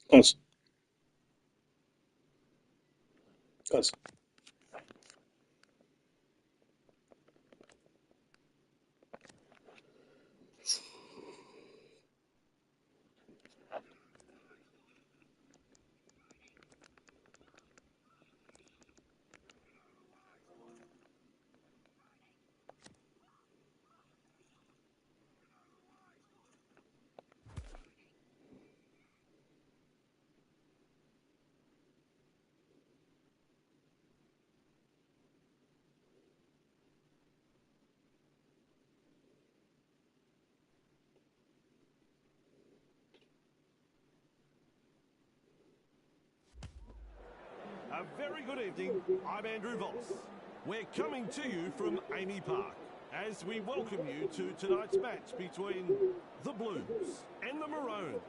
Close. Close. A very good evening. I'm Andrew Voss. We're coming to you from Amy Park as we welcome you to tonight's match between the Blues and the Maroons.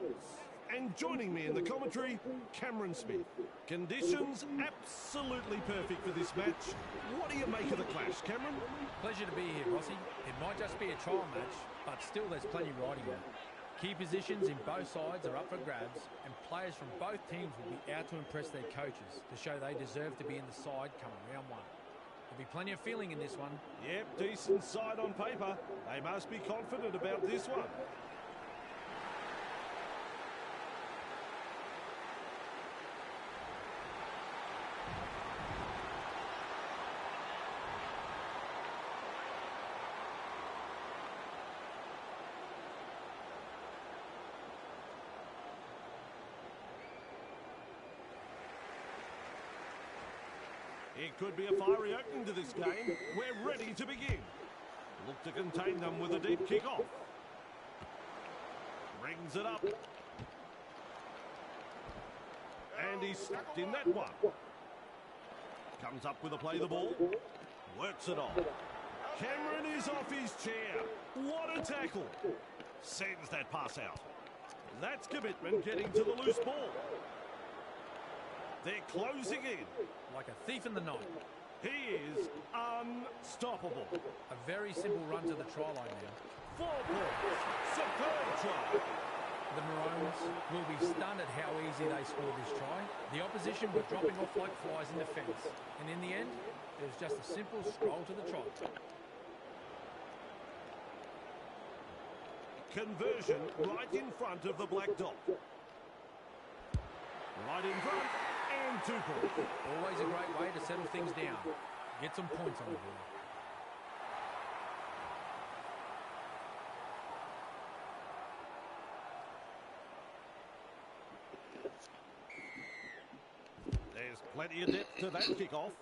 And joining me in the commentary, Cameron Smith. Conditions absolutely perfect for this match. What do you make of the clash, Cameron? Pleasure to be here, Rossi. It might just be a trial match, but still there's plenty riding on it. Key positions in both sides are up for grabs, and players from both teams will be out to impress their coaches to show they deserve to be in the side come round one. There'll be plenty of feeling in this one. Yep, decent side on paper. They must be confident about this one. It could be a fiery opening to this game. We're ready to begin. Look to contain them with a deep kick-off. Brings it up. And he's stuck in that one. Comes up with a play the ball. Works it on. Cameron is off his chair. What a tackle. Sends that pass out. That's commitment getting to the loose ball. They're closing in. Like a thief in the night. He is unstoppable. A very simple run to the try line now. 4 points. Superb try. The Maroons will be stunned at how easy they scored this try. The opposition were dropping off like flies in the fence. And in the end, it was just a simple stroll to the try. Conversion right in front of the black dot. Right in front. And 2 points. Always a great way to settle things down. Get some points on the board. There's plenty of depth to that kickoff.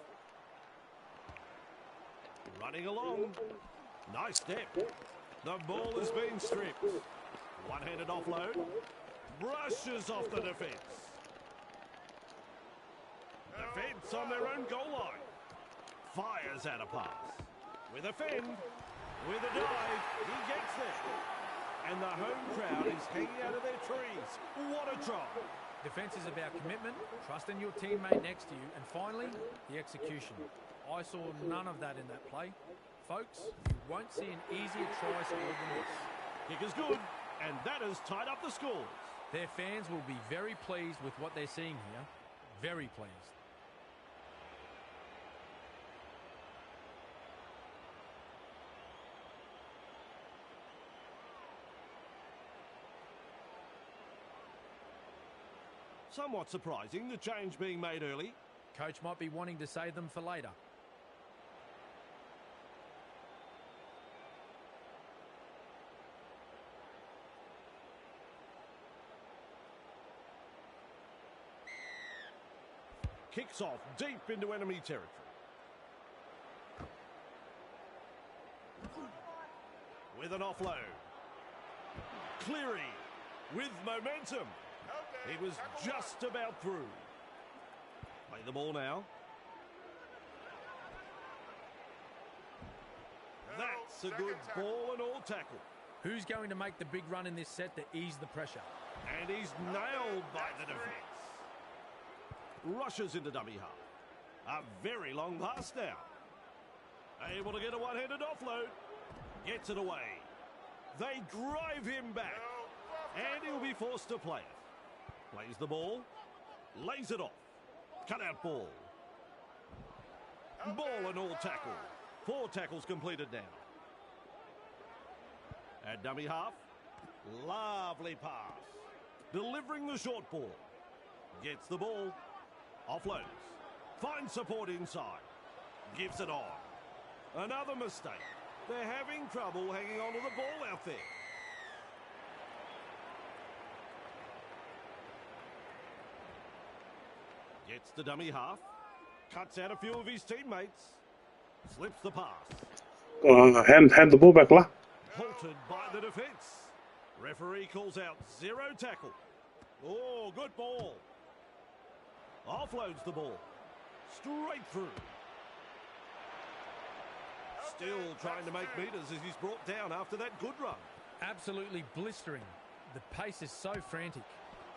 Running along. Nice step. The ball has been stripped. One-handed offload. Brushes off the defence. Defence on their own goal line. Fires out a pass. With a fend. With a dive. He gets there. And the home crowd is hanging out of their trees. What a try. Defence is about commitment, trusting your teammate next to you, and finally, the execution. I saw none of that in that play. Folks, you won't see an easier try scored than this. Kick is good, and that has tied up the scores. Their fans will be very pleased with what they're seeing here. Very pleased. Somewhat surprising, the change being made early. Coach might be wanting to save them for later. Kicks off deep into enemy territory. With an offload. Cleary with momentum. He was just about through. Play the ball now. That's a good ball and all tackle. Who's going to make the big run in this set to ease the pressure? And he's nailed by the defence. Rushes into dummy half. A very long pass now. Able to get a one-handed offload. Gets it away. They drive him back. And he'll be forced to play it. Plays the ball. Lays it off. Cut out ball. Ball and all tackle. 4 tackles completed now. At dummy half. Lovely pass. Delivering the short ball. Gets the ball. Offloads. Finds support inside. Gives it on. Another mistake. They're having trouble hanging on to the ball out there. Gets the dummy half. Cuts out a few of his teammates. Slips the pass. Hand the ball back lah. Halted by the defence. Referee calls out 0 tackle. Oh, good ball. Offloads the ball. Straight through. Still trying to make metres as he's brought down after that good run. Absolutely blistering. The pace is so frantic.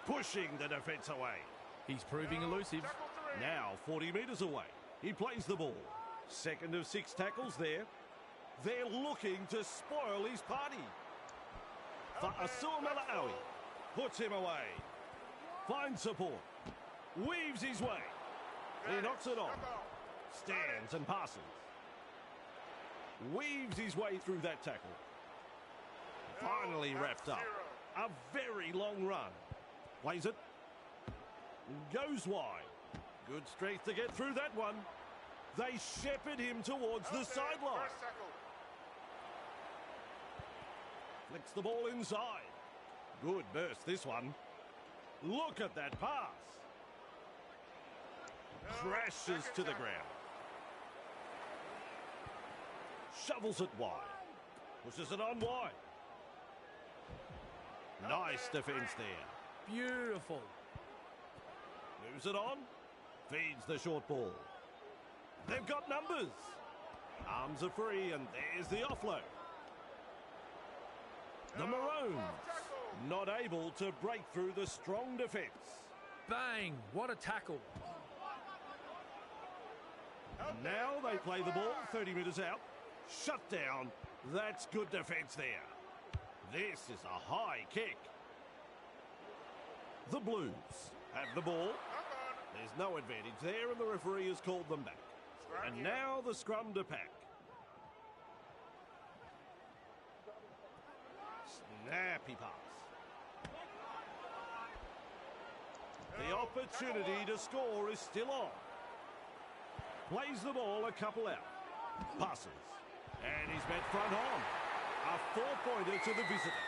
Pushing the defence away. He's proving elusive. Now 40 metres away. He plays the ball. Second of 6 tackles there. They're looking to spoil his party. Fa'asuamalawi puts him away. Finds support. Weaves his way. He knocks it on. Stands and passes. Weaves his way through that tackle. Finally wrapped up. A very long run. Plays it. Goes wide. Good strength to get through that one. They shepherd him towards the sideline. Flicks the ball inside. Good burst this one. Look at that pass. Crashes to the ground. Shovels it wide. Pushes it on wide. Nice defence there. Beautiful. Moves it on. Feeds the short ball. They've got numbers. Arms are free and there's the offload. The Maroons not able to break through the strong defence. Bang! What a tackle. Now they play the ball 30 metres out. Shut down. That's good defence there. This is a high kick. The Blues have the ball. There's no advantage there and the referee has called them back. And now the scrum to pack. Snappy pass. The opportunity to score is still on. Plays the ball a couple out. Passes. And he's met front on. A 4-pointer to the visitors.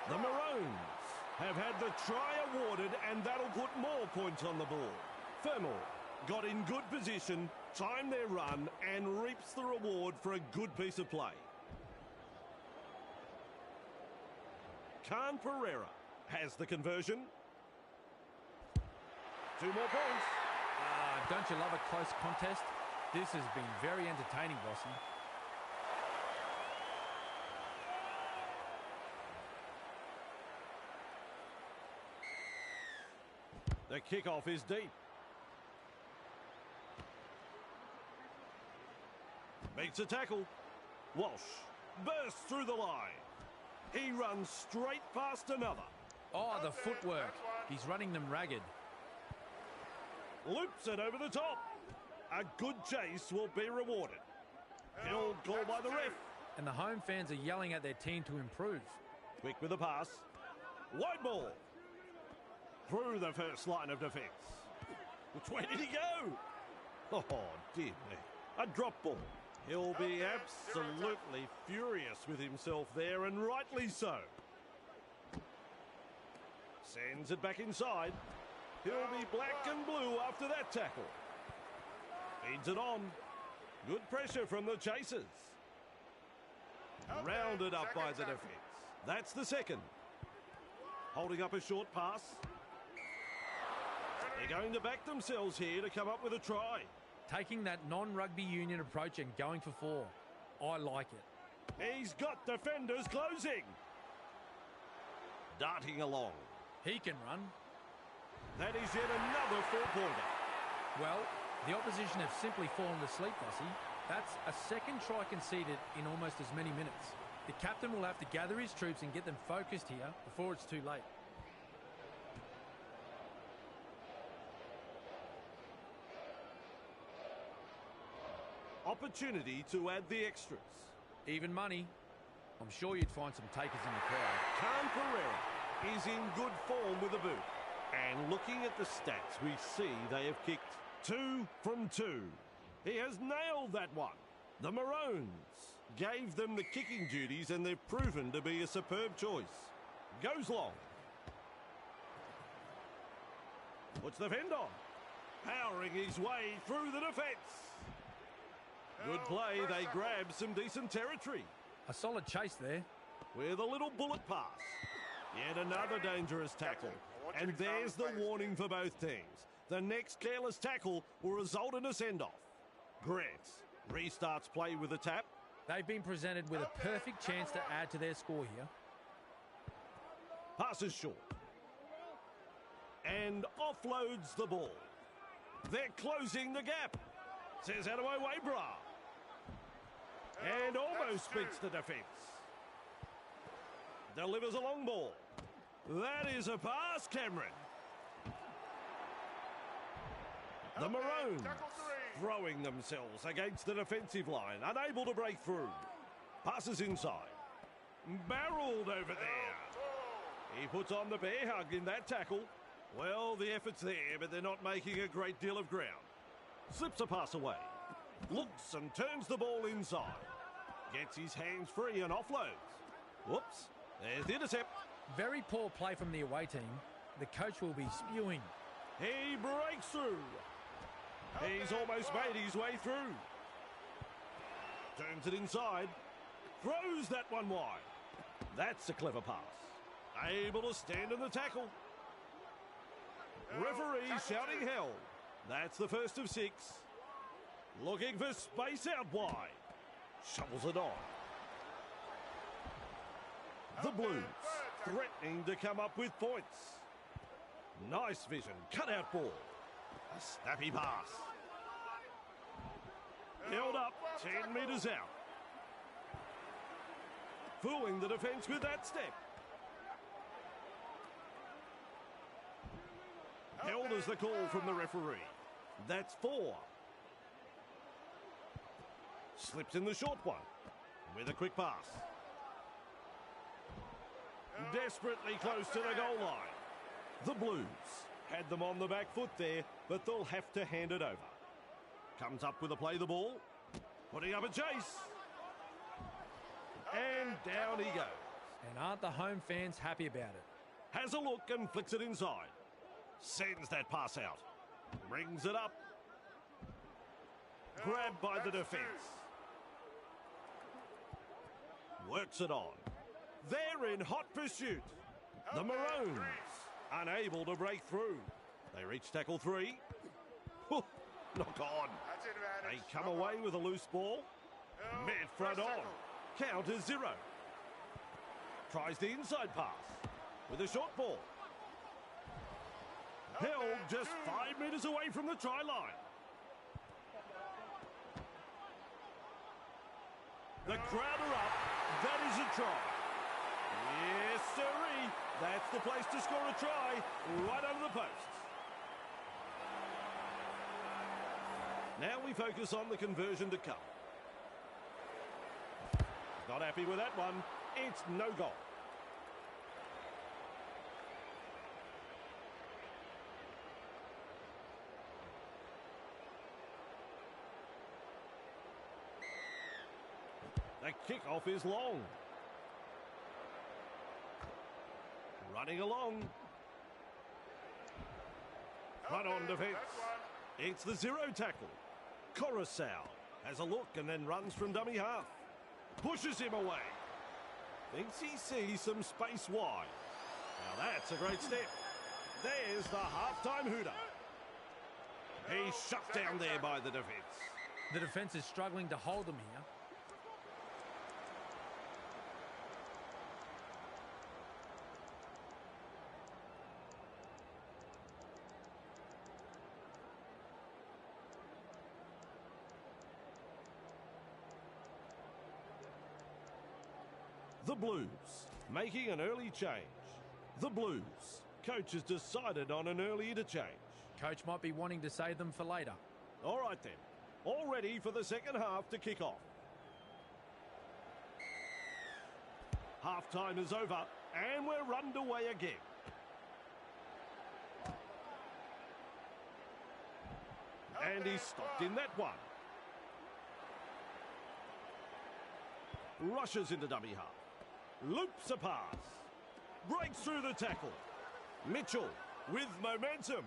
The Maroons have had the try awarded and that'll put more points on the board. Fermor got in good position, timed their run and reaps the reward for a good piece of play. Khan Pereira has the conversion. 2 more points. Don't you love a close contest? This has been very entertaining, Bossy. The kickoff is deep. Makes a tackle. Walsh bursts through the line. He runs straight past another. Oh, the footwork. He's running them ragged. Loops it over the top. A good chase will be rewarded. Held call by the ref. And the home fans are yelling at their team to improve. Quick with the pass. Wide ball. Through the first line of defence. Which way did he go? Oh, dear me. A drop ball. He'll be absolutely furious with himself there, and rightly so. Sends it back inside. He'll be black and blue after that tackle. Feeds it on. Good pressure from the chasers. Rounded up by the defence. That's the second. Holding up a short pass. They're going to back themselves here to come up with a try. Taking that non-rugby union approach and going for 4. I like it. He's got defenders closing. Darting along. He can run. That is yet another 4-pointer. Well, the opposition have simply fallen asleep, Bossy. That's a second try conceded in almost as many minutes. The captain will have to gather his troops and get them focused here before it's too late. opportunity to add the extras. Even money. I'm sure you'd find some takers in the crowd. Khan Pereira is in good form with a boot. And looking at the stats, we see they have kicked 2 from 2. He has nailed that one. The Maroons gave them the kicking duties and they've proven to be a superb choice. Goes long. Puts the fend on. Powering his way through the defence. Good play. They grab some decent territory. A solid chase there. With a little bullet pass. Yet another dangerous tackle. And there's the warning for both teams. The next careless tackle will result in a send-off. Grant restarts play with a tap. They've been presented with a perfect chance to add to their score here. Passes short. And offloads the ball. They're closing the gap. Says out of my way, brah. And almost beats the defence. Delivers a long ball. That is a pass, Cameron. The Maroons throwing themselves against the defensive line, unable to break through. Passes inside. Barreled over there. He puts on the bear hug in that tackle. Well, the effort's there, but they're not making a great deal of ground. Slips a pass away. Looks and turns the ball inside. Gets his hands free and offloads. Whoops. There's the intercept. Very poor play from the away team. The coach will be spewing. He breaks through. He's almost made his way through. Turns it inside. Throws that one wide. That's a clever pass. Able to stand in the tackle. Referee shouting hell. That's the first of 6. Looking for space out wide. Shovels it on. The Blues threatening to come up with points. Nice vision. Cut out ball. A snappy pass. Held up 10 metres out. Fooling the defence with that step. Held as the call from the referee. That's 4. Slips in the short one with a quick pass. Desperately close to the goal line. The Blues had them on the back foot there, but they'll have to hand it over. Comes up with a play the ball. Putting up a chase. And down he goes. And aren't the home fans happy about it? Has a look and flicks it inside. Sends that pass out. Brings it up. Grabbed by the defence. Works it on. They're in hot pursuit. The Maroons unable to break through. They reach tackle 3. Knock on. They come away with a loose ball. Mid front on. Count is 0. Tries the inside pass with a short ball. Held just 5 metres away from the try line. The crowd are up. That is a try. Yes, sirree. That's the place to score a try, right under the posts. Now we focus on the conversion to come. Not happy with that one. It's no goal. The kickoff is long. Running along. Front on defence. It's the 0 tackle. Coruscant has a look and then runs from dummy half. Pushes him away. Thinks he sees some space wide. Now that's a great step. There's the half-time hooter. He's shut down there by the defence. The defence is struggling to hold them here. The Blues making an early change. The Blues. Coach has decided on an early interchange. Coach might be wanting to save them for later. All right then. All ready for the second half to kick off. Half-time is over, and we're underway again. And he's stopped in that one. Rushes into dummy half. Loops a pass. Breaks through the tackle. Mitchell with momentum.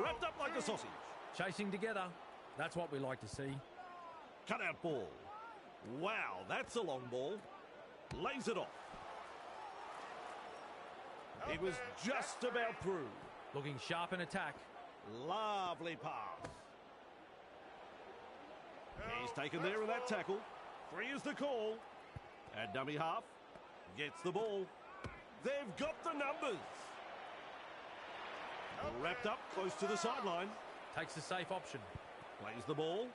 Wrapped up like a sausage. Chasing together. That's what we like to see. Cut out ball. Wow, that's a long ball. Lays it off. It was just about through. Looking sharp in attack. Lovely pass. He's taken there in that tackle. 3 is the call. At dummy half. Gets the ball. They've got the numbers. Wrapped up close to the sideline. Takes the safe option. Plays the ball.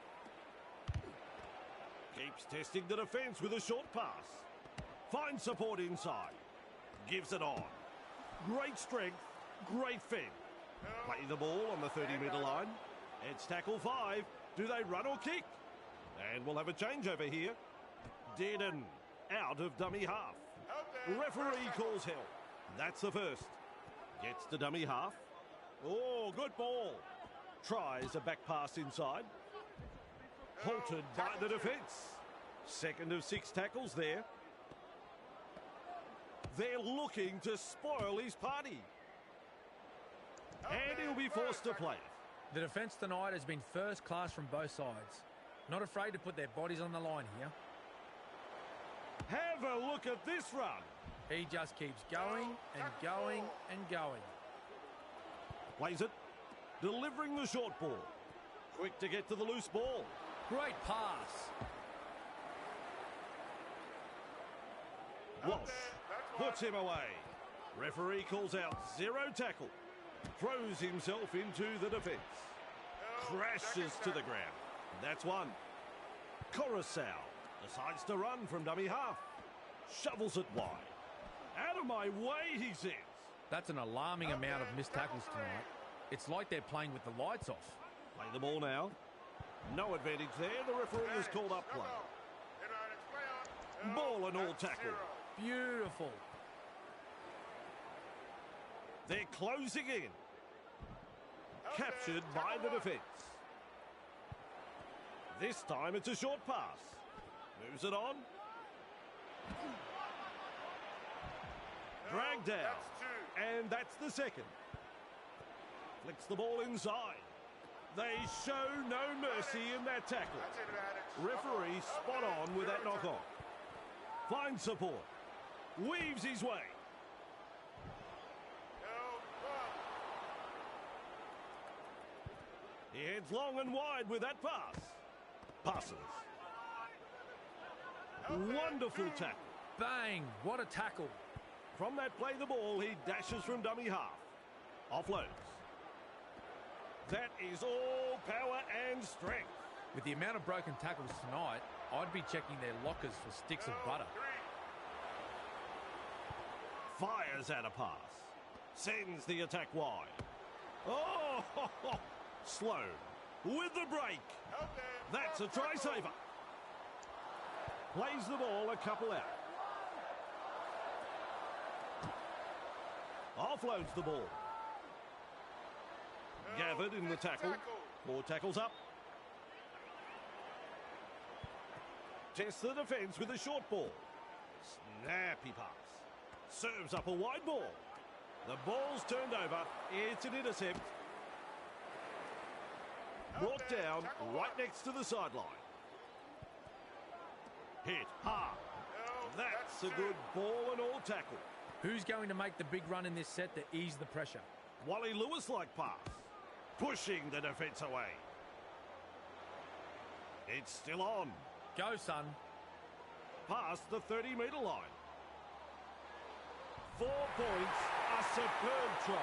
Keeps testing the defence with a short pass. Finds support inside. Gives it on. Great strength. Great fend. Play the ball on the 30-metre line. It's tackle 5. Do they run or kick? And we'll have a change over here. Deaden out of dummy half. Referee calls help. That's the first. Gets to dummy half. Oh, good ball. Tries a back pass inside. Halted by the defence. Second of 6 tackles there. They're looking to spoil his party. And he'll be forced to play it. The defence tonight has been first class from both sides. Not afraid to put their bodies on the line here. Have a look at this run. He just keeps going and going and going. Plays it. Delivering the short ball. Quick to get to the loose ball. Great pass. Walsh puts him away. Referee calls out 0 tackle. Throws himself into the defence. Crashes to the ground. That's 1. Coruscant decides to run from dummy half. Shovels it wide. Out of my way, he says. That's an alarming amount of missed tackles tonight. It's like they're playing with the lights off. Play the ball now. No advantage there. The referee has called up play. Ball and all tackle. Beautiful. They're closing in. Captured by the defence. This time it's a short pass. Moves it on. Dragged out. And that's the second. Flicks the ball inside. They show no mercy in that tackle. Referee spot on with that knock on. Finds support. Weaves his way. He heads long and wide with that pass. Passes. Wonderful tackle. Bang! What a tackle. From that play the ball, he dashes from dummy half. Offloads. That is all power and strength. With the amount of broken tackles tonight, I'd be checking their lockers for sticks of butter. Fires out a pass. Sends the attack wide. Oh, Slow with the break. That's a try saver. Plays the ball a couple out. Offloads the ball. Gathered in the tackle. 4 tackles up. Tests the defence with a short ball. Snappy pass. Serves up a wide ball. The ball's turned over. It's an intercept. Brought down right next to the sideline. Hit hard. That's a good ball and all tackle. Who's going to make the big run in this set to ease the pressure? Wally Lewis-like pass. Pushing the defence away. It's still on. Go, son. Past the 30-metre line. 4 points, a superb try.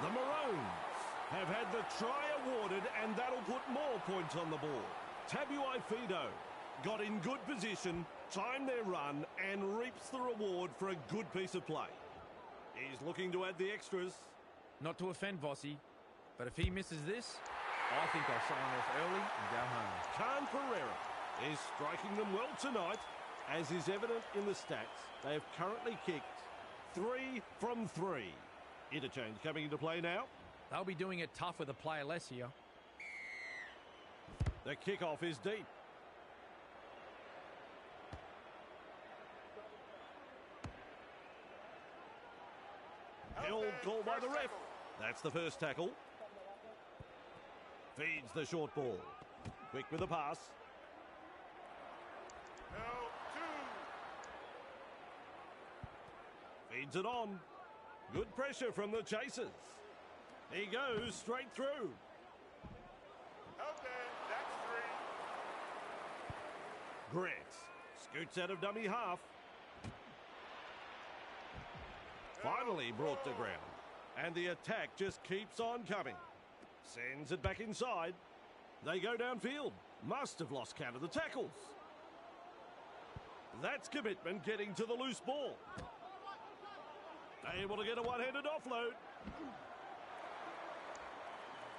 The Maroons have had the try awarded, and that'll put more points on the board. Tabuai Fido got in good position, timed their run, and reaps the reward for a good piece of play. He's looking to add the extras. Not to offend Vossi, but if he misses this, I think I'll sign off early and go home. Khan Pereira is striking them well tonight. As is evident in the stats, they have currently kicked 3 from 3. Interchange coming into play now. They'll be doing it tough with a player less here. The kickoff is deep. Held call by the ref. That's the first tackle. Feeds the short ball. Quick with the pass. Feeds it on. Good pressure from the chasers. He goes straight through. Okay, that's 3. Grant scoots out of dummy half. Finally brought to ground. And the attack just keeps on coming. Sends it back inside. They go downfield. Must have lost count of the tackles. That's commitment getting to the loose ball. Able to get a one-handed offload.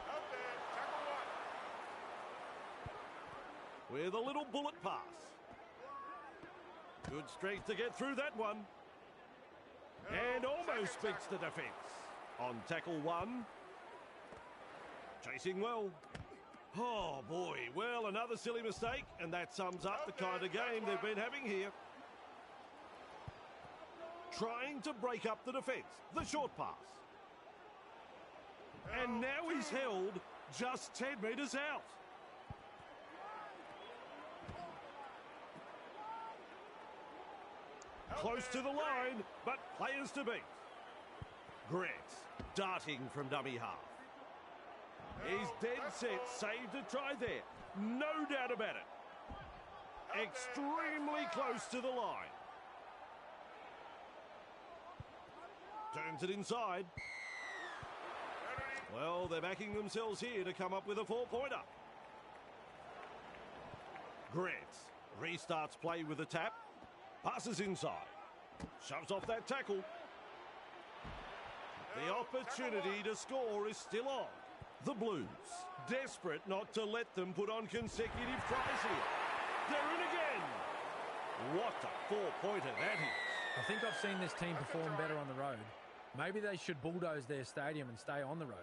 Okay, tackle 1. With a little bullet pass. Good strength to get through that one. And almost beats the defence. On tackle 1. Chasing well. Oh, boy. Well, another silly mistake, and that sums up the kind of game they've been having here. Trying to break up the defence. The short pass. And now he's held just 10 metres out. Close to the line, but players to beat. Grant darting from dummy half. He's dead set, saved a try there. No doubt about it. Extremely close to the line. Turns it inside. Well, they're backing themselves here to come up with a 4-pointer. Grant restarts play with a tap. Passes inside. Shoves off that tackle. The opportunity to score is still on. The Blues, desperate not to let them put on consecutive tries here. They're in again. What a 4-pointer that is. I think I've seen this team perform better on the road. Maybe they should bulldoze their stadium and stay on the road.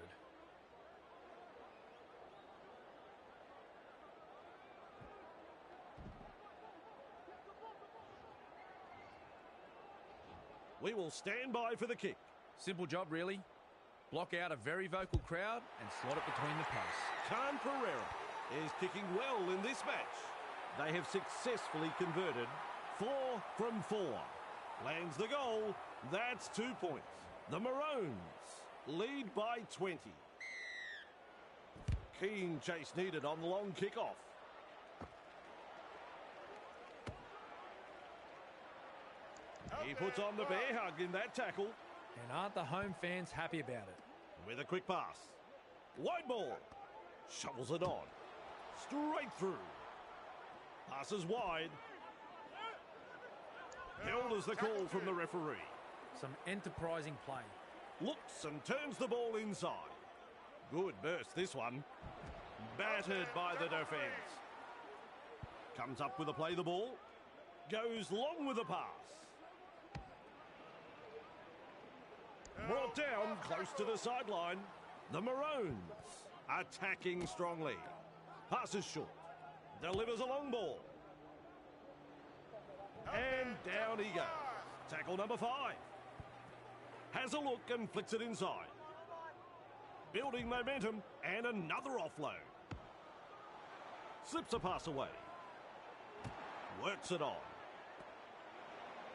We will stand by for the kick. Simple job, really. Block out a very vocal crowd and slot it between the posts. Khan Pereira is kicking well in this match. They have successfully converted 4 from 4. Lands the goal. That's 2 points. The Maroons lead by 20. Keen chase needed on the long kickoff. He puts on the bear hug in that tackle. And aren't the home fans happy about it? With a quick pass. Wide ball. Shovels it on. Straight through. Passes wide. Held as the call from the referee. Some enterprising play. Looks and turns the ball inside. Good burst this one. Battered by the defence. Comes up with a play the ball. Goes long with a pass. Brought down close to the sideline. The Maroons attacking strongly. Passes short. Delivers a long ball. And down he goes. Tackle number 5. Has a look and flicks it inside. Building momentum and another offload. Slips a pass away. Works it on.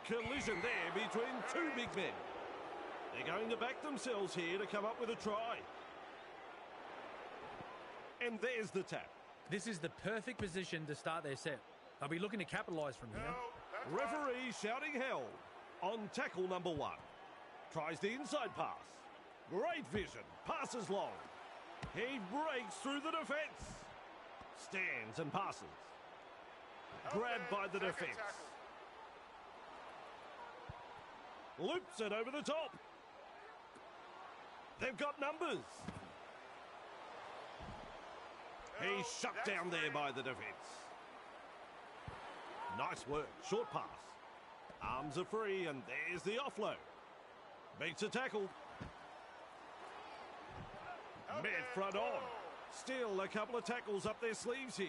Collision there between 2 big men. They're going to back themselves here to come up with a try. And there's the tap. This is the perfect position to start their set. They'll be looking to capitalise from here. Referee shouting held on tackle number 1. Tries the inside pass. Great vision. Passes long. He breaks through the defence. Stands and passes. Grabbed by the defence. Loops it over the top. They've got numbers. He's shut down there by the defence. Nice work. Short pass. Arms are free, and there's the offload. Beats a tackle. Mid front on. Still a couple of tackles up their sleeves here.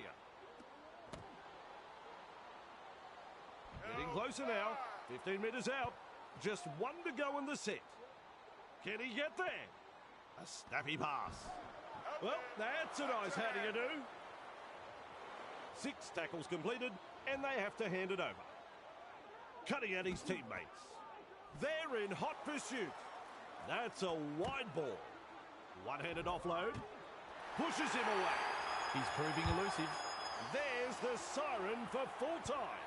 Getting closer now. 15 metres out. Just one to go in the set. Can he get there? A snappy pass. Well, that's a nice how do you do. 6 tackles completed, and they have to hand it over. Cutting at his teammates. They're in hot pursuit. That's a wide ball. One-handed offload. Pushes him away. He's proving elusive. There's the siren for full time.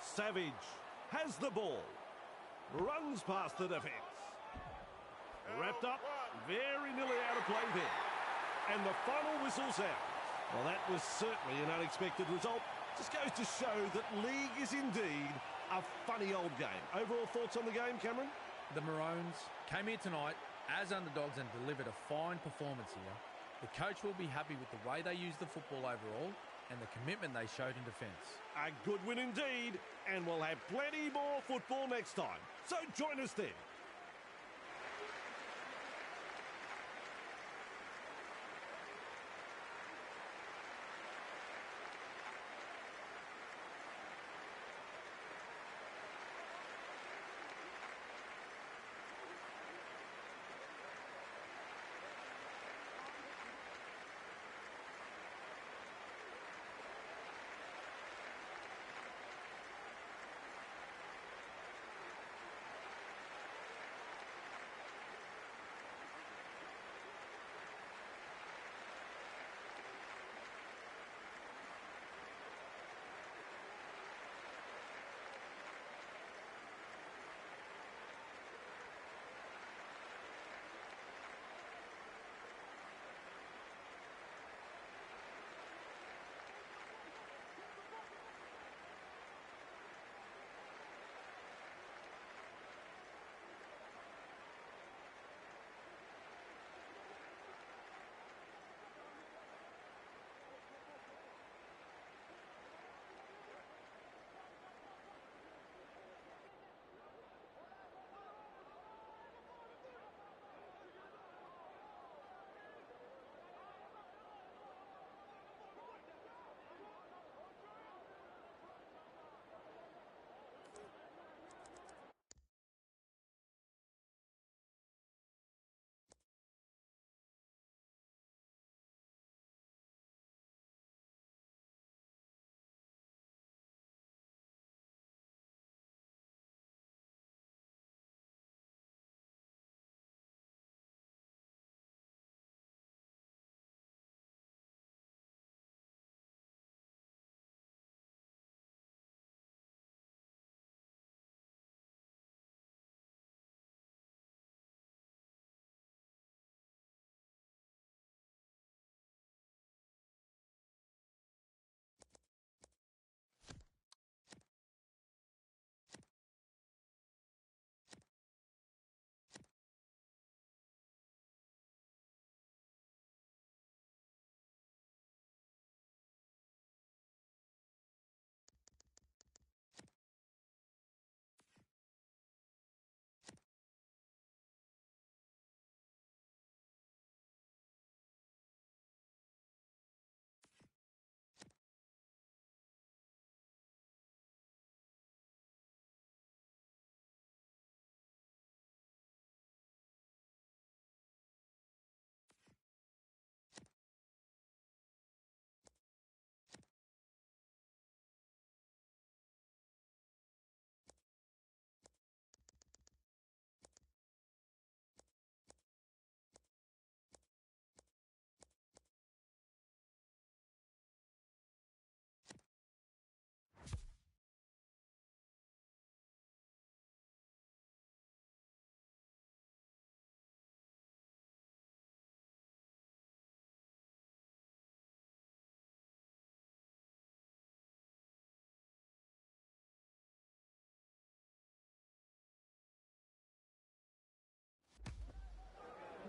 Savage has the ball. Runs past the defence. Wrapped up, very nearly out of play there. And the final whistle's out. Well, that was certainly an unexpected result. Just goes to show that league is indeed a funny old game. Overall thoughts on the game, Cameron? The Maroons came here tonight as underdogs and delivered a fine performance here. The coach will be happy with the way they used the football overall and the commitment they showed in defence. A good win indeed, and we'll have plenty more football next time. So join us then.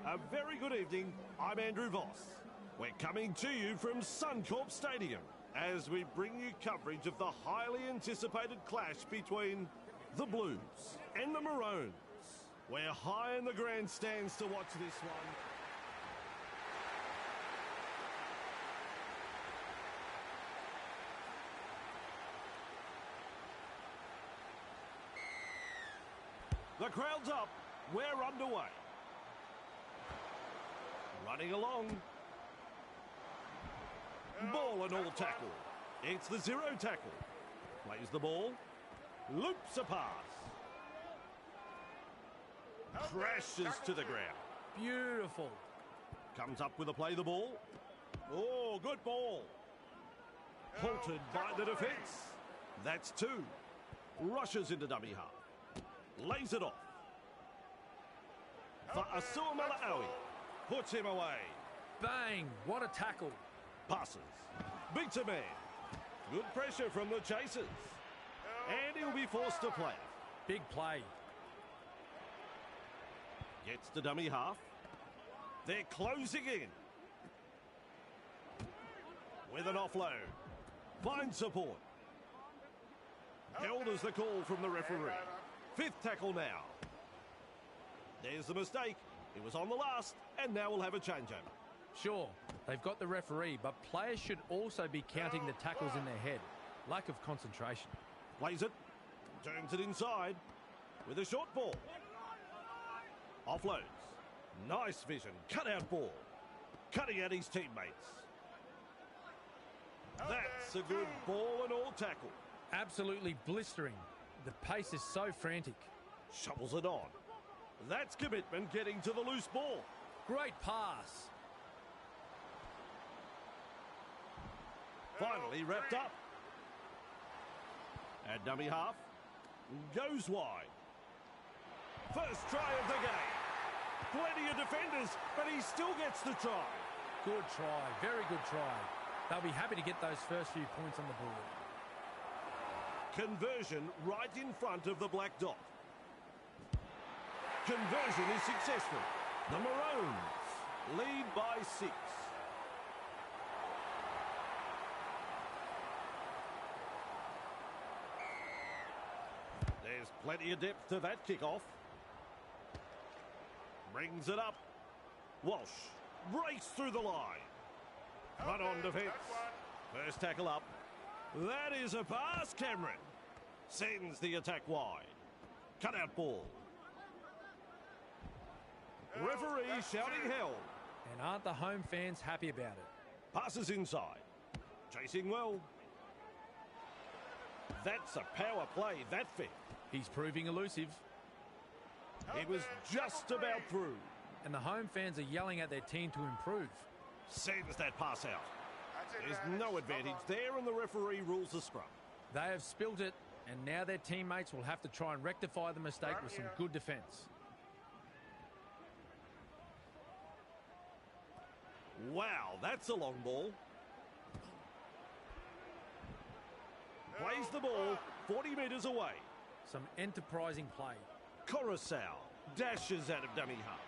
A very good evening. I'm Andrew Voss. We're coming to you from Suncorp Stadium as we bring you coverage of the highly anticipated clash between the Blues and the Maroons. We're high in the grandstands to watch this one. The crowd's up. We're underway. Running along. Ball and all tackle. It's the zero tackle. Plays the ball. Loops a pass. Crashes to the ground. Beautiful. Comes up with a play the ball. Oh, good ball. Halted by the defence. That's two. Rushes into dummy half. Lays it off. For Susu puts him away. Bang! What a tackle. Passes. Beats a man. Good pressure from the chasers. And he'll be forced to play. Big play. Gets to dummy half. They're closing in. With an offload. Finds support. Held as the call from the referee. Fifth tackle now. There's the mistake. It was on the last, and now we'll have a changeover. Sure, they've got the referee, but players should also be counting the tackles in their head. Lack of concentration. Plays it. Turns it inside. With a short ball. Offloads. Nice vision. Cut out ball. Cutting out his teammates. That's a good ball and all tackle. Absolutely blistering. The pace is so frantic. Shovels it on. That's commitment getting to the loose ball. Great pass. Finally wrapped up. At dummy half. Goes wide. First try of the game. Plenty of defenders, but he still gets the try. Good try. Very good try. They'll be happy to get those first few points on the board. Conversion right in front of the black dot. Conversion is successful. The Maroons lead by 6. There's plenty of depth to that kickoff. Brings it up. Walsh breaks through the line. Run on defence. First tackle up. That is a pass, Cameron. Sends the attack wide. Cut out ball. Referee shouting held. And aren't the home fans happy about it? Passes inside. Chasing well. That's a power play, that fit. He's proving elusive. It was just about through. And the home fans are yelling at their team to improve. Sends that pass out. There's no advantage there, and the referee rules the scrum. They have spilt it, and now their teammates will have to try and rectify the mistake with some good defence. Wow, that's a long ball. Plays the ball 40 metres away. Some enterprising play. Coruscant dashes out of dummy half.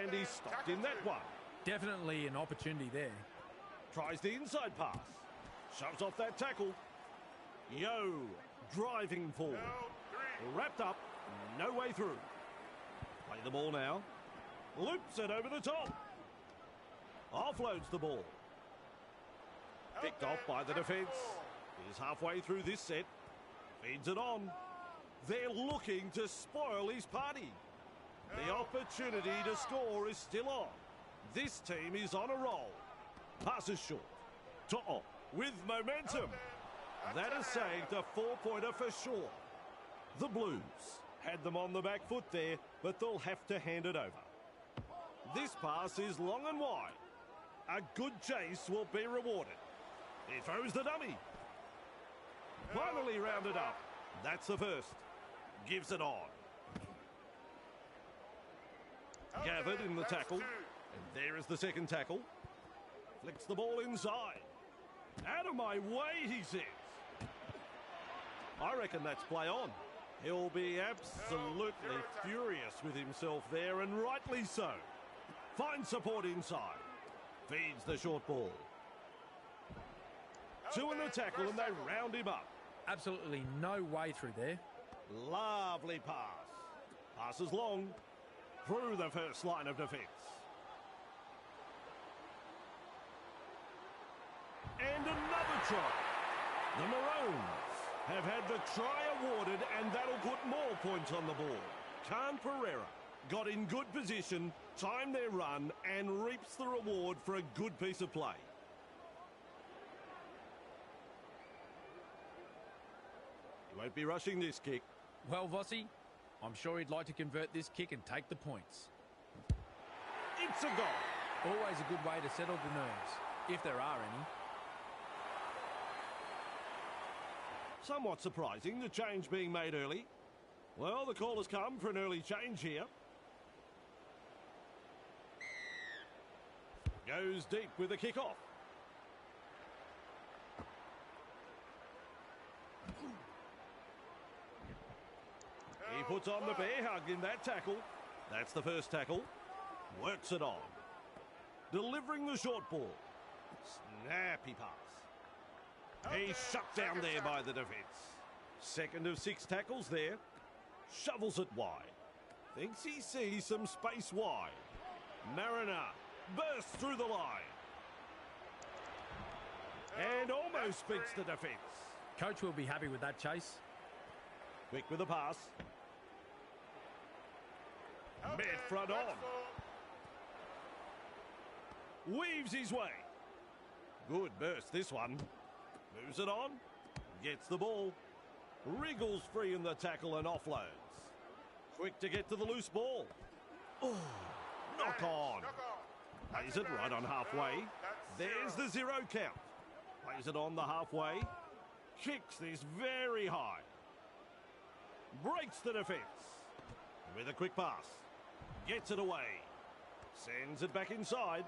And he's stopped in that one. Definitely an opportunity there. Tries the inside pass. Shoves off that tackle. Yo, driving forward. Wrapped up, no way through. Play the ball now. Loops it over the top. Offloads the ball. Picked off by the defence. He's halfway through this set. Feeds it on. They're looking to spoil his party. The opportunity to score is still on. This team is on a roll. Passes short. To'o with momentum. That has saved a 4-pointer for sure. The Blues had them on the back foot there, but they'll have to hand it over. This pass is long and wide. A good chase will be rewarded. He throws the dummy. Finally rounded up. That's the first. Gives it on. Gathered in the tackle. And there is the second tackle. Flicks the ball inside. Out of my way, he says. I reckon that's play on. He'll be absolutely furious with himself there, and rightly so. Finds support inside. Feeds the short ball. Two in the tackle and they round him up. Absolutely no way through there. Lovely pass. Passes long through the first line of defence. And another try. The Maroons have had the try awarded and that'll put more points on the board. Khan Pereira got in good position, timed their run and reaps the reward for a good piece of play. He won't be rushing this kick. Well, Vossi, I'm sure he'd like to convert this kick and take the points. It's a goal. Always a good way to settle the nerves, if there are any. Somewhat surprising, the change being made early. Well, the call has come for an early change here. Goes deep with the kick-off. He puts on the bear hug in that tackle. That's the first tackle. Works it on. Delivering the short ball. Snappy pass. He's shut down there by the defence. Second of 6 tackles there. Shovels it wide. Thinks he sees some space wide. Mariner bursts through the line. And almost beats the defence. Coach will be happy with that chase. Quick with the pass. Mid front on. Weaves his way. Good burst this one. Moves it on. Gets the ball. Wriggles free in the tackle and offloads. Quick to get to the loose ball. Oh, knock on. Plays it right on halfway. There's the 0 count. Plays it on the halfway. Kicks this very high. Breaks the defence. With a quick pass. Gets it away. Sends it back inside.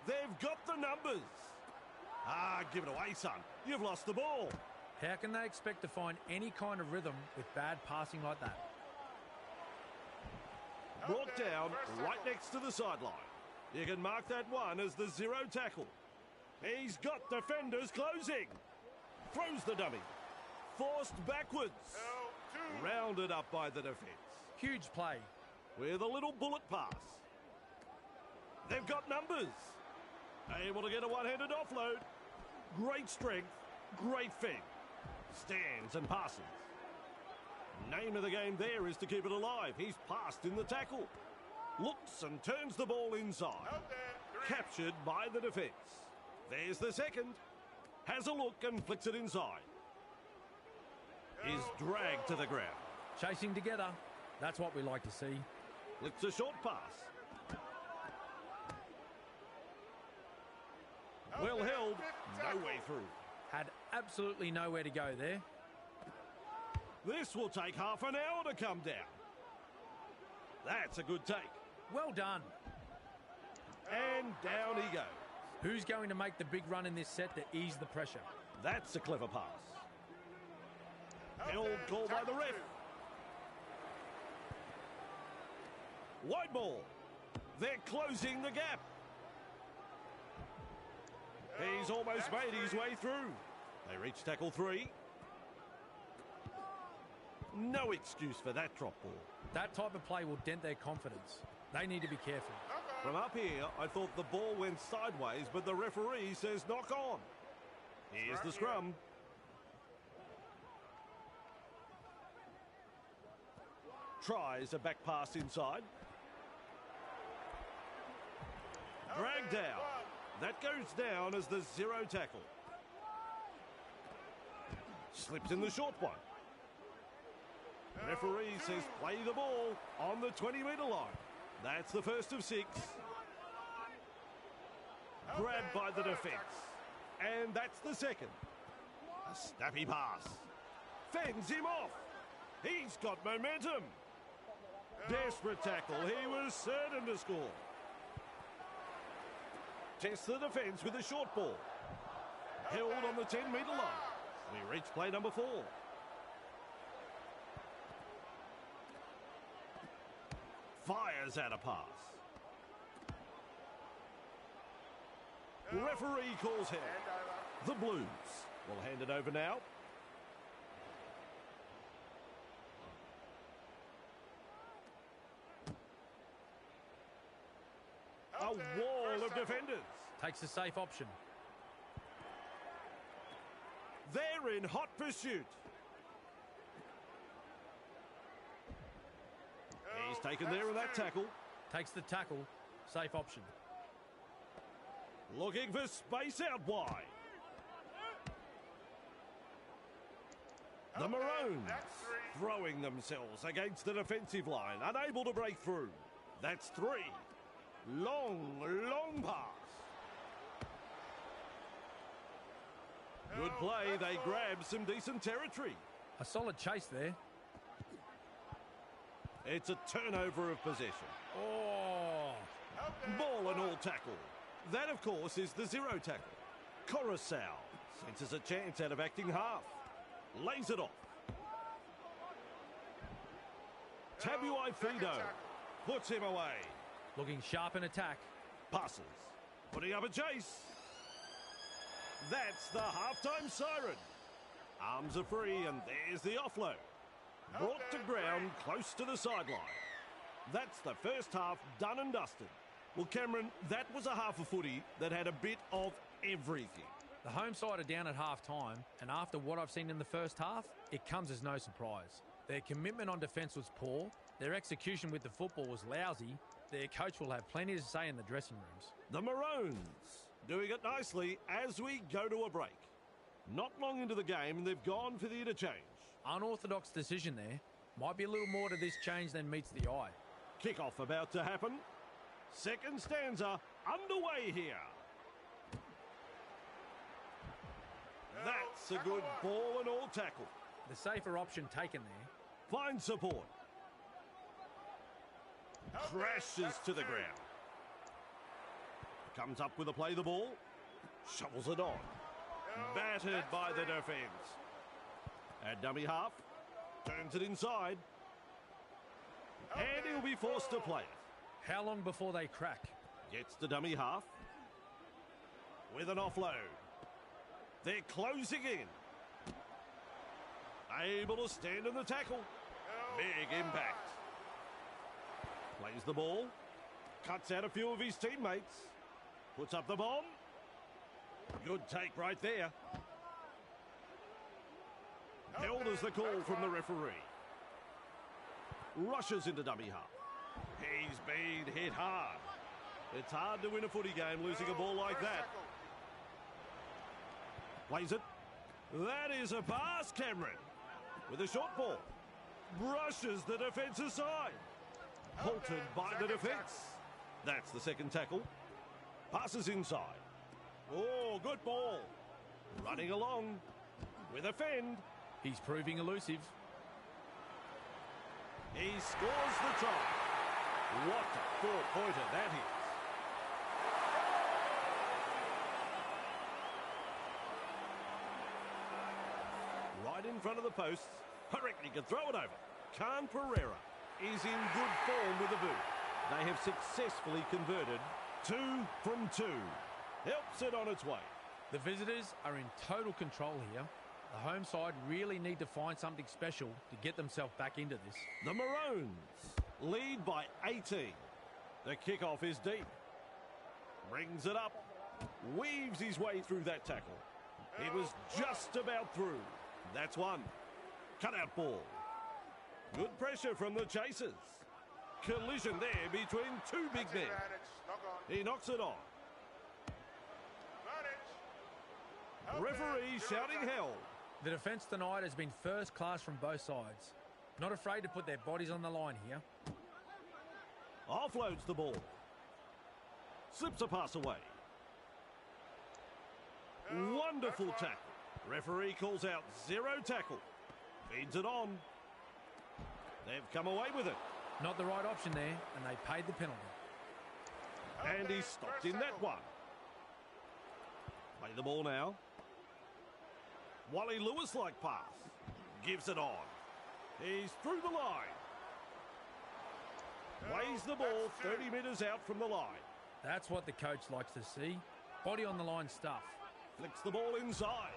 They've got the numbers. Ah, give it away, son. You've lost the ball. How can they expect to find any kind of rhythm with bad passing like that? Brought down right next to the sideline. You can mark that one as the 0 tackle. He's got defenders closing. Throws the dummy. Forced backwards. Rounded up by the defence. Huge play. With a little bullet pass. They've got numbers. Able to get a one-handed offload. Great strength. Great fend. Stands and passes. Name of the game there is to keep it alive. He's passed in the tackle. Looks and turns the ball inside. Captured by the defence. There's the second. Has a look and flicks it inside. Is dragged to the ground. Chasing together. That's what we like to see. Flicks a short pass. Well held. No way through. Had absolutely nowhere to go there. This will take half an hour to come down. That's a good take. Well done. And down he goes. Who's going to make the big run in this set to ease the pressure? That's a clever pass. Held called by the ref. Wide ball. They're closing the gap. He's almost made his way through. They reach tackle 3. No excuse for that drop ball. That type of play will dent their confidence. They need to be careful. From up here, I thought the ball went sideways, but the referee says knock on. Here's the scrum. Tries a back pass inside. Dragged down. That goes down as the 0 tackle. Slips in the short one. Referee says play the ball on the 20-metre line. That's the first of 6. Grabbed by the defence. And that's the second. A snappy pass. Fends him off. He's got momentum. Desperate tackle. He was certain to score. Tests the defence with a short ball. Held on the 10-metre line. We reach play number 4. Fires out a pass. Referee calls head. Hand over. The Blues will hand it over now. A Out there, wall first of tackle. defenders. Takes the safe option. They're in hot pursuit. He's Oh, taken there in that that's two. tackle. Takes the tackle. Safe option. Looking for space out wide. The Out there, Maroons that's three. throwing themselves against the defensive line, unable to break through. That's 3. Long pass. Good Oh, play. that's They four. grab some decent territory. A solid chase there. It's a turnover of possession. Oh, Out there, Ball and one. all tackle. That, of course, is the 0 tackle. Coruscant senses a chance out of acting half. Lays it off. Tabuai second Fido tackle. puts him away. looking sharp in attack. Passes. Putting up a chase. That's the halftime siren. Arms are free and there's the offload. Brought to ground close to the sideline. That's the first half done and dusted. Well, Cameron, that was a half a footy that had a bit of everything. The home side are down at half-time, and after what I've seen in the first half, it comes as no surprise. Their commitment on defence was poor, their execution with the football was lousy, their coach will have plenty to say in the dressing rooms. The Maroons doing it nicely as we go to a break. Not long into the game and they've gone for the interchange. Unorthodox decision there. Might be a little more to this change than meets the eye. Kickoff about to happen. Second stanza underway here. That's a good ball and all tackle. The safer option taken there. Finds support. Out there, Crashes that's to the two. ground. Comes up with a play the ball. Shovels it on. Oh, Battered that's by the three. defence. At dummy half. Turns it inside. Out And there, he'll be forced to four. play it. How long before they crack? Gets the dummy half. With an offload. They're closing in. Able to stand in the tackle. Oh, Big impact. Plays the ball. Cuts out a few of his teammates. Puts up the bomb. Good take right there. out Held there, as the call that's from the one. referee. Rushes into dummy half. He's been hit hard. It's hard to win a footy game losing a ball like First that. tackle. Plays it. That is a pass, Cameron. With a short ball. Brushes the defence aside. Halted by the Second defence. That's the second tackle. Passes inside. Oh, good ball. Running along with a fend. He's proving elusive. He scores the try. What a four-pointer that is. Right in front of the posts. I reckon he can throw it over. Khan Pereira is in good form with the boot. They have successfully converted 2 from 2. Helps it on its way. The visitors are in total control here. The home side really need to find something special to get themselves back into this. The Maroons lead by 18. The kickoff is deep. Brings it up. Weaves his way through that tackle. It was just about through. That's one. Cutout ball. Good pressure from the chasers. Collision there between two big That's men. advantage. Knock on. He knocks it on. Advantage. Out there, Referee zero shouting tackle. hell. The defence tonight has been first class from both sides. Not afraid to put their bodies on the line here. Offloads the ball. Slips a pass away. Oh, Wonderful that's one. tackle. Referee calls out 0 tackle. Feeds it on. They've come away with it. Not the right option there, and they paid the penalty. Out And there, he stopped first in that tackle. one. Play the ball now. Wally Lewis-like pass. Gives it on. He's through the line. Plays the ball That's two. 30 metres out from the line. That's what the coach likes to see. Body on the line stuff. Flicks the ball inside.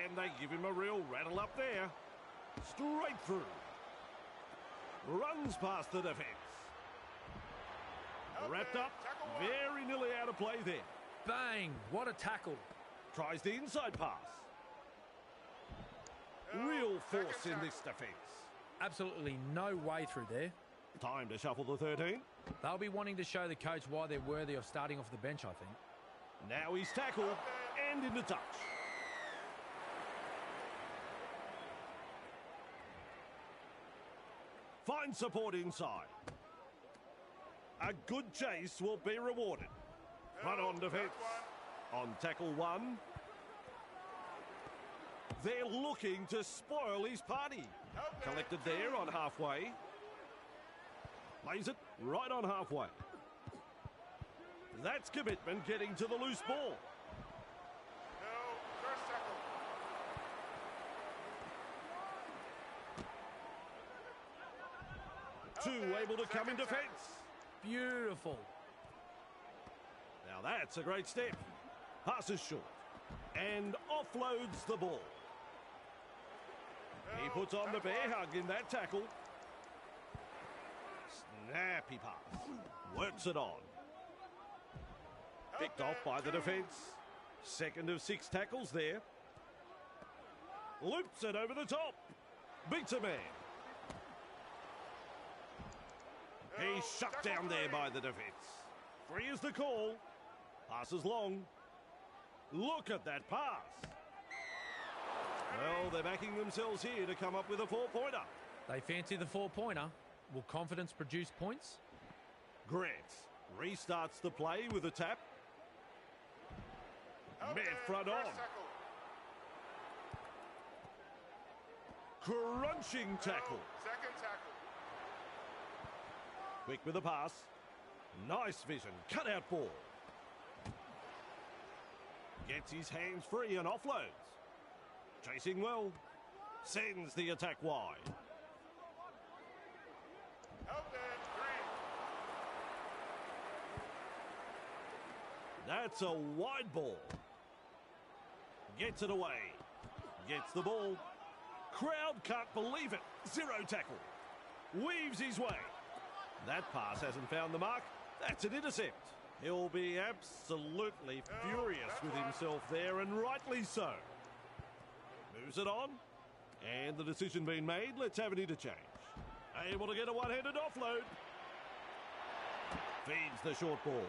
And they give him a real rattle up there. Straight through. Runs past the defence. Wrapped up. Very nearly out of play there. Bang! What a tackle. Tries the inside pass. Real force in this defence. Absolutely no way through there. Time to shuffle the 13. They'll be wanting to show the coach why they're worthy of starting off the bench, I think. Now he's tackled and into touch. Finds support inside. A good chase will be rewarded. Front on defence. On tackle 1. They're looking to spoil his party. Collected there on halfway. Plays it right on halfway. That's commitment getting to the loose ball. Two able to come in defence. Beautiful. Now that's a great step. Passes short and offloads the ball. He puts on the bear hug in that tackle. Snappy pass. Works it on. Picked off by the defence. Second of 6 tackles there. Loops it over the top. Beats a man. He's shut down there by the defence. 3 is the call. Passes long. Look at that pass. Well, they're backing themselves here to come up with a 4-pointer. They fancy the 4-pointer. Will confidence produce points? Grant restarts the play with a tap. Met front on. Crunching tackle. Second tackle. Quick with the pass. Nice vision. Cut out ball. Gets his hands free and offloads. Chasing well. Sends the attack wide. That's a wide ball. Gets it away. Gets the ball. Crowd can't believe it. 0 tackle. Weaves his way. That pass hasn't found the mark. That's an intercept. He'll be absolutely furious with himself there, and rightly so. Moves it on. And the decision being made. Let's have an interchange. Able to get a one-handed offload. Feeds the short ball.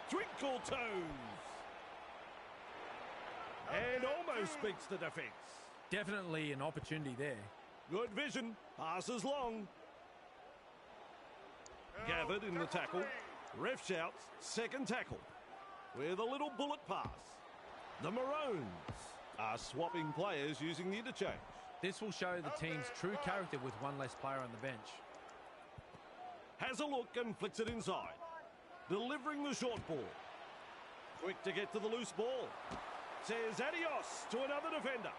Twinkle toes. And almost beats the defence. Definitely an opportunity there. Good vision. Passes long. Gathered in the tackle. Ref shouts, second tackle. With a little bullet pass. The Maroons are swapping players using the interchange. This will show the team's true character with one less player on the bench. Has a look and flicks it inside. Delivering the short ball. Quick to get to the loose ball. Says adios to another defender.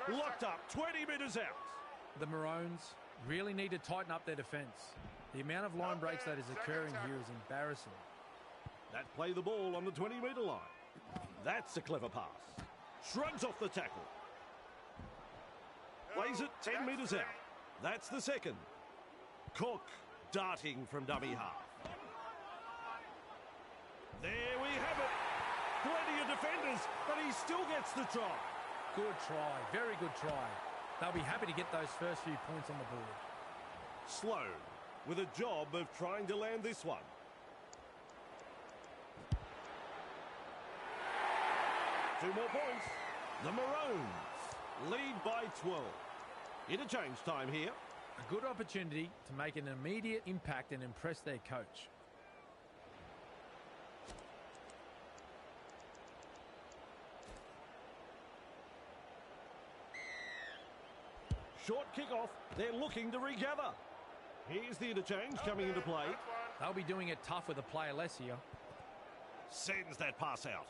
Locked up, 20 metres out. The Maroons really need to tighten up their defence. The amount of line breaks that is occurring here is embarrassing. That play the ball on the 20-metre line. That's a clever pass. Shrugs off the tackle. Plays it 10 metres out. That's the second. Cook darting from dummy half. There we have it. Plenty of defenders, but he still gets the try. Good try. Very good try. They'll be happy to get those first few points on the board. Sloan with a job of trying to land this one. Two more points. The Maroons lead by 12. Interchange time here. A good opportunity to make an immediate impact and impress their coach. Short kickoff. They're looking to regather. Here's the interchange coming into play. They'll be doing it tough with a player less here. Sends that pass out.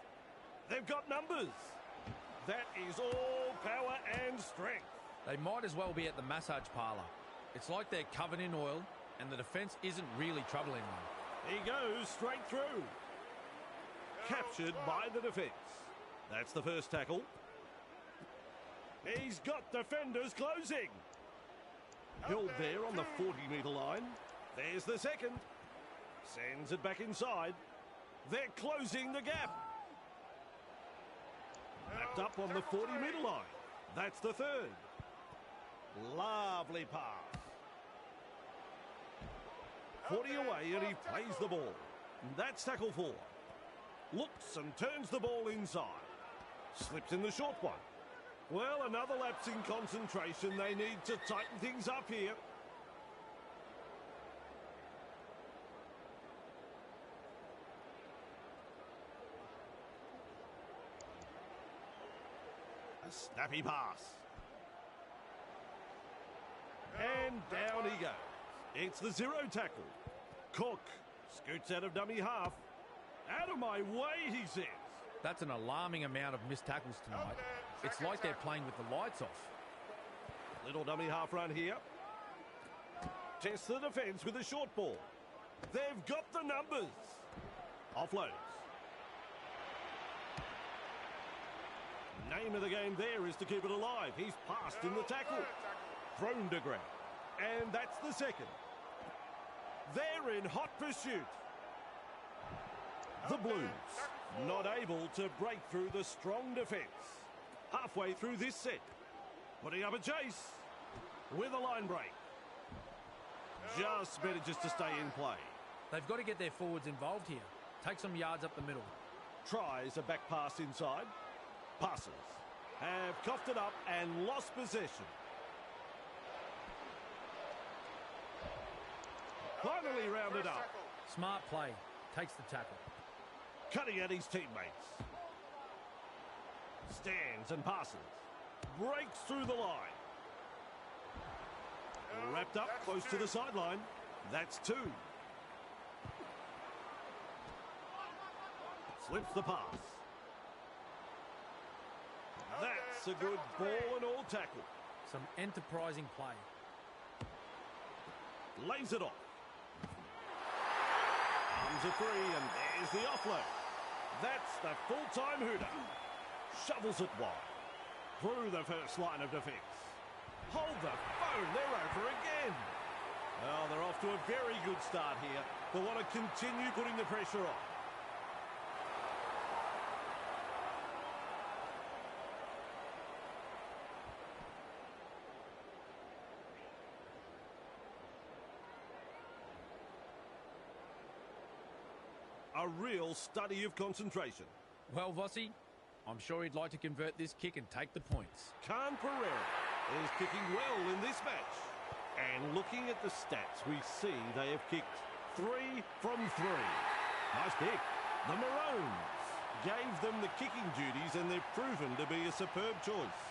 They've got numbers. That is all power and strength. They might as well be at the massage parlour. It's like they're covered in oil and the defence isn't really troubling them. He goes straight through. captured by the defence. That's the first tackle. He's got defenders closing. Held there on the 40-metre line. There's the second. Sends it back inside. They're closing the gap. Wrapped up on the 40-metre line. That's the third. Lovely pass. 40 away and he plays the ball. That's tackle 4. Looks and turns the ball inside. Slips in the short one. Well, another lapse in concentration. They need to tighten things up here. A snappy pass. And down he goes. It's the 0 tackle. Cook scoots out of dummy half. Out of my way, he says. That's an alarming amount of missed tackles tonight. It's like they're playing with the lights off. Little dummy half run here. Tests the defence with a short ball. They've got the numbers. Offloads. Name of the game there is to keep it alive. He's passed in the tackle. Thrown to ground. And that's the second. They're in hot pursuit. The Blues not able to break through the strong defence. Halfway through this set. Putting up a chase with a line break. Just manages to stay in play. They've got to get their forwards involved here. Take some yards up the middle. Tries a back pass inside. Passes. Have coughed it up and lost possession. Finally rounded up. Smart play. Takes the tackle. Cutting at his teammates. Stands and passes. Breaks through the line. Wrapped up close to the sideline. That's 2. Slips the pass. That's a good ball and all tackle. Some enterprising play. Lays it off. Arms a 3 and there's the offload. That's the full-time hooter. Shovels it wide. Through the first line of defence. Hold the phone, they're over again. Well, they're off to a very good start here. They want to continue putting the pressure on. A real study of concentration. Well, Vossi, I'm sure he'd like to convert this kick and take the points. Khan Pereira is kicking well in this match. And looking at the stats, we see they have kicked 3 from 3. Nice kick. The Maroons gave them the kicking duties and they've proven to be a superb choice.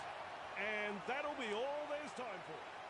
And that'll be all there's time for.